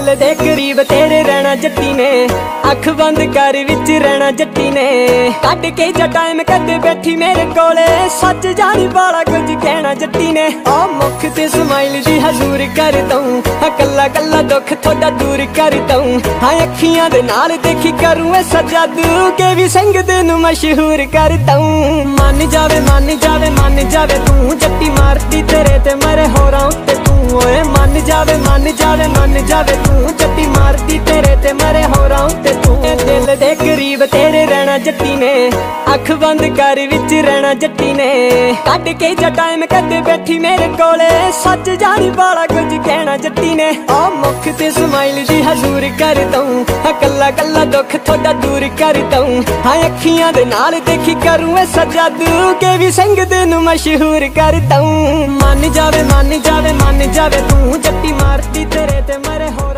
दिल दे करीब तेरे रहना जट्टी ने, अख बंद कर विच रहना जट्टी ने। कट के जा टाइम कदे बैठी मेरे कोले, सच जानी बाला कुछ कहना जट्टी ने। आ मुख ते स्माइल दी हजूर कर दूं, कल्ला कल्ला दुख थोड़ा दूर कर दूं। हाँ अखियां दे नाल देखी करूं ऐसा जादू, के भी संग दिन मशहूर कर दूं। मन जावे मन जावे मन जावे तू, जट्टी मारती तेरे ते मरे होरां उत्ते तू। ओए मन जावे मन जावे मन जावे तू, जट्टी मारती तेरे ते मरे होरां उत्ते तू। दिल दे करीब तेरे रहना जट्टी ने, अख बंद कर विच रहना जट्टी ने। कट के जा टाइम कदे बैठी मेरे कोले, सच जानी बाला कुछ कहना जट्टी ने। आ मुख ते स्माइल दी हजूर कर दूं, कल्ला कल्ला दुख थोड़ा दूर कर दूं। हाँ अखियां दे नाल देखी करूं ऐसा जादू, के भी संग दिन मशहूर कर दूं। मन जावे मन जावे मन जावे तू, जट्टी मारती तेरे ते मरे होरां।